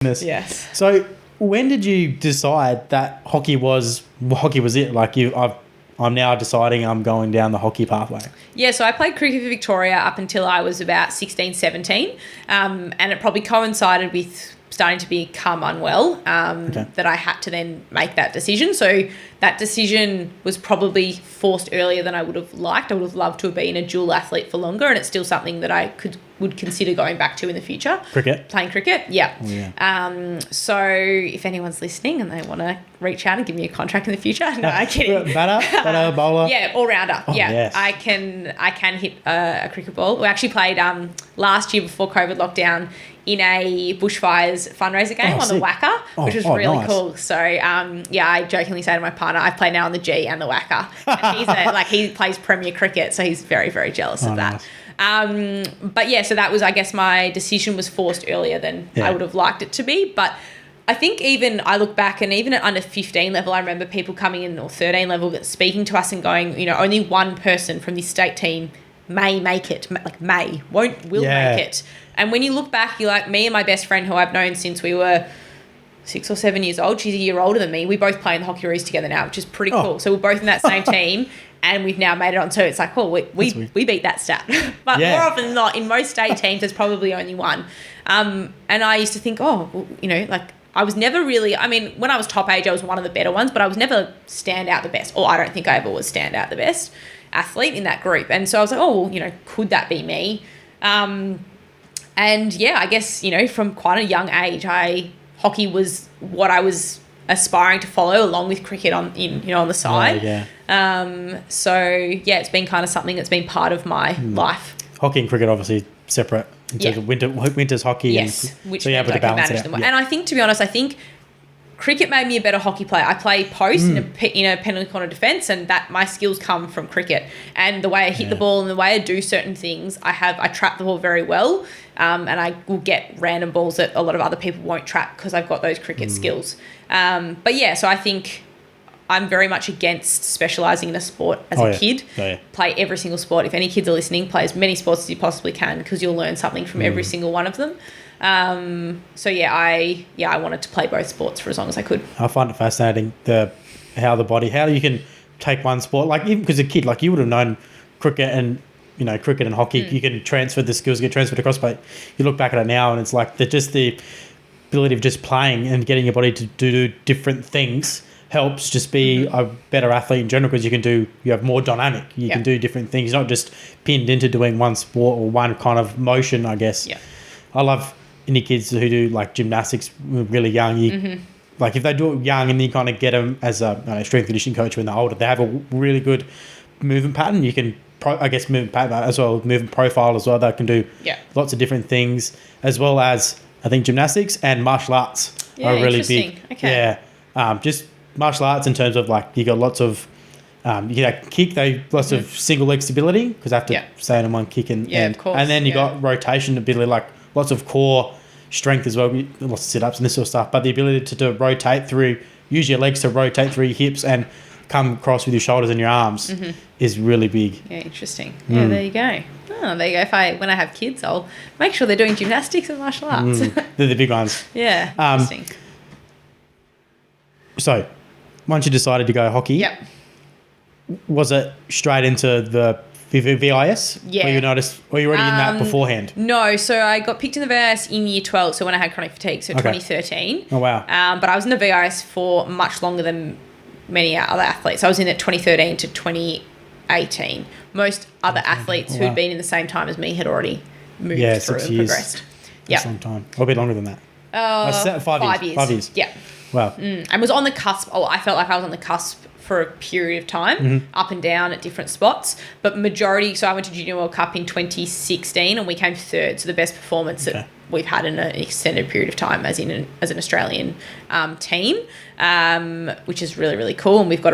goodness. Yes. So when did you decide that hockey was it? Like I'm now deciding I'm going down the hockey pathway. Yeah, so I played cricket for Victoria up until I was about 16, 17. And it probably coincided with starting to become unwell that I had to then make that decision. So that decision was probably forced earlier than I would have liked. I would have loved to have been a dual athlete for longer, and it's still something that I would consider going back to in the future. Playing cricket, yeah. Oh, yeah. So if anyone's listening and they want to reach out and give me a contract in the future, no, I'm kidding. Batter, bowler. Yeah, all rounder. Oh, yeah, yes. I can hit a cricket ball. We actually played last year before COVID lockdown in a bushfires fundraiser game on the Wacker, which was really nice. cool. So I jokingly say to my partner, I play now on the G and the Wacker. And he plays Premier Cricket, so he's very, very jealous of that. Nice. But yeah, so that was, I guess, my decision was forced earlier than I would have liked it to be. But I think even I look back, and even at under 15 level, I remember people coming in, or 13 level, speaking to us and going, only one person from this state team may make it, will make it. And when you look back, you're like, me and my best friend, who I've known since we were 6 or 7 years old, she's a year older than me. We both play in the Hockey Roos together now, which is pretty cool. So we're both in that same team, and we've now made it on. So it's like, we beat that stat. But more often than not, in most state teams, there's probably only one. And I used to think, I was never really, when I was top age, I was one of the better ones, but I was never stand out the best, or I don't think I ever was stand out the best athlete in that group. And so I was like, could that be me? And yeah, I guess, from quite a young age, hockey was what I was aspiring to follow, along with cricket on the side. It's been kind of something that's been part of my life. Hockey and cricket obviously separate in terms of winter's hockey. Yes, which so you're able to balance it out. And I think, to be honest, cricket made me a better hockey player. I play post in a penalty corner defence, and that my skills come from cricket. And the way I hit the ball and the way I do certain things, I trap the ball very well, and I will get random balls that a lot of other people won't trap because I've got those cricket skills. So I think I'm very much against specialising in a sport as a kid. Play every single sport. If any kids are listening, play as many sports as you possibly can, because you'll learn something from every single one of them. I wanted to play both sports for as long as I could. I find it fascinating how you can take one sport, like even because a kid, like you would have known cricket and hockey, you can transfer the skills, get transferred across, but you look back at it now and it's like the ability of just playing and getting your body to do different things helps just be a better athlete in general, because you have more dynamic. You can do different things. You're not just pinned into doing one sport or one kind of motion, I guess. Yeah. I love any kids who do like gymnastics really young. Like if they do it young and then you kind of get them as a strength and conditioning coach when they're older, they have a really good movement pattern. You can, movement pattern as well, movement profile as well. They can do lots of different things, as well as I think gymnastics and martial arts are really big. Okay. Yeah. Just martial arts in terms of like you got lots of kick, lots of single leg stability because they have to stay in one kick and then you got rotation ability, like lots of core strength as well, lots of sit-ups and this sort of stuff, but the ability to rotate through, use your legs to rotate through your hips and come across with your shoulders and your arms is really big. Yeah, interesting. Yeah, there you go. Oh, there you go. When I have kids, I'll make sure they're doing gymnastics and martial arts. They're the big ones. Yeah, interesting. So, once you decided to go hockey, was it straight into the VIS? Yeah. Were you already in that beforehand? No, so I got picked in the VIS in year 12, so when I had chronic fatigue, so 2013. Oh, wow. But I was in the VIS for much longer than many other athletes. I was in it 2013 to 2018. Most other athletes who'd been in the same time as me had already moved through and progressed. Yeah. Some time. Or a bit longer than that. 5 years. 5 years. Yeah. Wow. And was on the cusp. I felt like I was on the cusp for a period of time, up and down at different spots. But majority, so I went to Junior World Cup in 2016 and we came third. So the best performance that we've had in an extended period of time as an Australian team, which is really, really cool. And we've got